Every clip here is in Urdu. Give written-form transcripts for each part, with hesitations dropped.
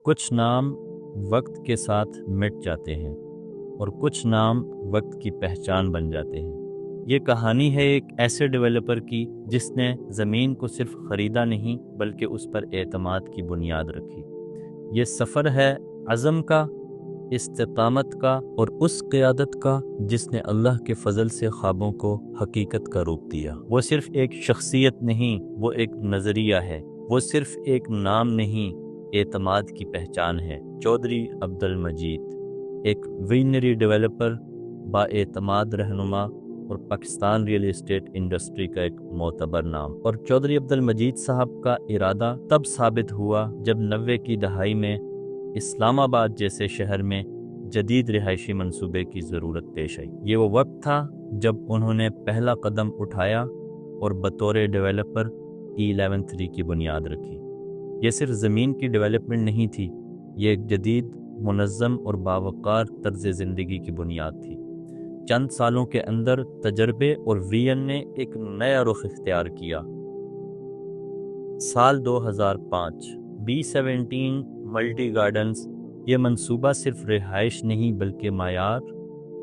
کچھ نام وقت کے ساتھ مٹ جاتے ہیں اور کچھ نام وقت کی پہچان بن جاتے ہیں۔ یہ کہانی ہے ایک ایسے ڈیولپر کی جس نے زمین کو صرف خریدا نہیں بلکہ اس پر اعتماد کی بنیاد رکھی۔ یہ سفر ہے عزم کا، استقامت کا اور اس قیادت کا جس نے اللہ کے فضل سے خوابوں کو حقیقت کا روپ دیا۔ وہ صرف ایک شخصیت نہیں، وہ ایک نظریہ ہے۔ وہ صرف ایک نام نہیں، اعتماد کی پہچان ہے۔ چودھری عبد المجید، ایک ویژنری ڈیولپر، با اعتماد رہنما اور پاکستان ریئل اسٹیٹ انڈسٹری کا ایک معتبر نام۔ اور چودھری عبد المجید صاحب کا ارادہ تب ثابت ہوا جب 90 کی دہائی میں اسلام آباد جیسے شہر میں جدید رہائشی منصوبے کی ضرورت پیش آئی۔ یہ وہ وقت تھا جب انہوں نے پہلا قدم اٹھایا اور بطور ڈیولپر E11 کی بنیاد رکھی۔ یہ صرف زمین کی ڈیولپمنٹ نہیں تھی، یہ ایک جدید، منظم اور باوقار طرز زندگی کی بنیاد تھی۔ چند سالوں کے اندر تجربے اور ویژن نے ایک نیا رخ اختیار کیا۔ سال 2005، B17 ملٹی گارڈنز۔ یہ منصوبہ صرف رہائش نہیں بلکہ معیار،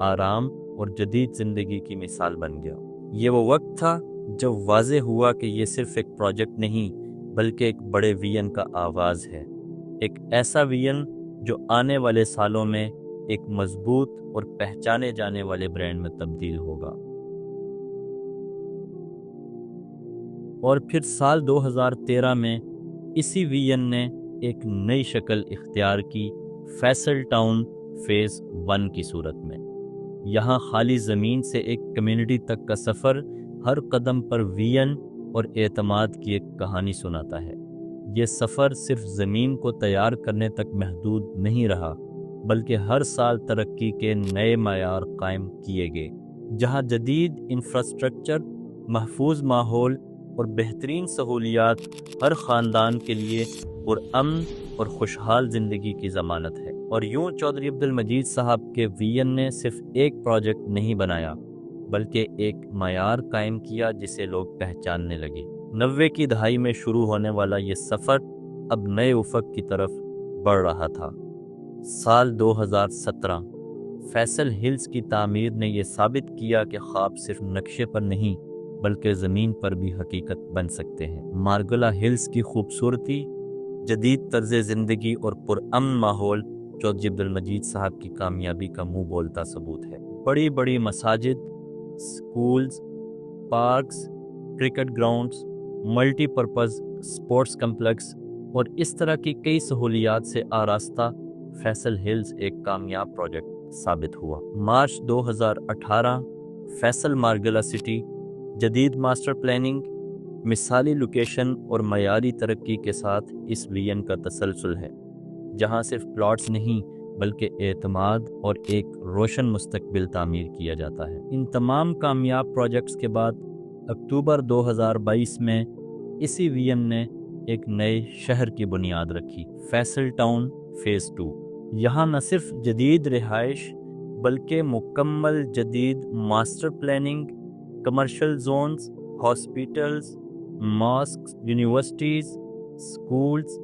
آرام اور جدید زندگی کی مثال بن گیا۔ یہ وہ وقت تھا جب واضح ہوا کہ یہ صرف ایک پروجیکٹ نہیں بلکہ ایک بڑے ویژن کا آغاز ہے، ایک ایسا ویژن جو آنے والے سالوں میں ایک مضبوط اور پہچانے جانے والے برانڈ میں تبدیل ہوگا۔ اور پھر سال 2013 میں اسی ویژن نے ایک نئی شکل اختیار کی، فیصل ٹاؤن فیز 1 کی صورت میں۔ یہاں خالی زمین سے ایک کمیونٹی تک کا سفر ہر قدم پر ویژن اور اعتماد کی ایک کہانی سناتا ہے۔ یہ سفر صرف زمین کو تیار کرنے تک محدود نہیں رہا بلکہ ہر سال ترقی کے نئے معیار قائم کیے گئے، جہاں جدید انفراسٹرکچر، محفوظ ماحول اور بہترین سہولیات ہر خاندان کے لیے پرامن اور خوشحال زندگی کی ضمانت ہے۔ اور یوں چودھری عبد المجید صاحب کے ویژن نے صرف ایک پروجیکٹ نہیں بنایا بلکہ ایک معیار قائم کیا جسے لوگ پہچاننے لگے۔ 90 کی دہائی میں شروع ہونے والا یہ سفر اب نئے افق کی طرف بڑھ رہا تھا۔ سال 2017، فیصل ہلز کی تعمیر نے یہ ثابت کیا کہ خواب صرف نقشے پر نہیں بلکہ زمین پر بھی حقیقت بن سکتے ہیں۔ مارگلا ہلز کی خوبصورتی، جدید طرز زندگی اور پرامن ماحول چودھری عبد المجید صاحب کی کامیابی کا منہ بولتا ثبوت ہے۔ بڑی بڑی مساجد، schools, parks, cricket grounds, multi purpose sports complex اور اس طرح کی کئی سہولیات سے آراستہ فیصل ہلز ایک کامیاب پروجیکٹ ثابت ہوا۔ مارچ 2018، فیصل مارگلا سٹی، جدید ماسٹر پلاننگ، مثالی لوکیشن اور معیاری ترقی کے ساتھ اس ویژن کا تسلسل ہے، جہاں صرف پلاٹس نہیں بلکہ اعتماد اور ایک روشن مستقبل تعمیر کیا جاتا ہے۔ ان تمام کامیاب پروجیکٹس کے بعد اکتوبر 2022 میں اسی ویژن نے ایک نئے شہر کی بنیاد رکھی، فیصل ٹاؤن فیز 2۔ یہاں نہ صرف جدید رہائش بلکہ مکمل جدید master planning, commercial zones, hospitals, mosques, universities, schools,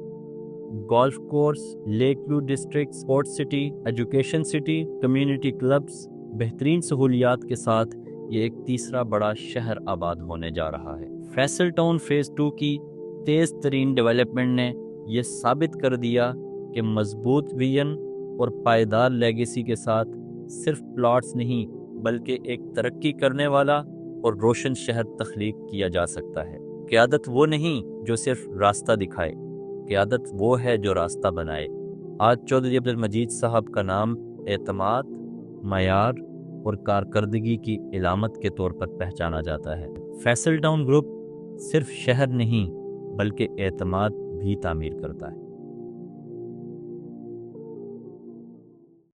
golf course, lake view district, sport city, education city, community clubs, بہترین سہولیات کے ساتھ یہ ایک تیسرا بڑا شہر آباد ہونے جا رہا ہے۔ فیصل ٹاؤن فیز 2 کی تیز ترین ڈیولپمنٹ نے یہ ثابت کر دیا کہ مضبوط ویژن اور پائیدار لیگیسی کے ساتھ صرف پلاٹس نہیں بلکہ ایک ترقی کرنے والا اور روشن شہر تخلیق کیا جا سکتا ہے۔ قیادت وہ نہیں جو صرف راستہ دکھائے، قیادت وہ ہے جو راستہ بنائے۔ آج چودھری عبد المجید صاحب کا نام اعتماد، معیار اور کارکردگی کی علامت کے طور پر پہچانا جاتا ہے۔ فیصل ٹاؤن گروپ صرف شہر نہیں بلکہ اعتماد بھی تعمیر کرتا ہے۔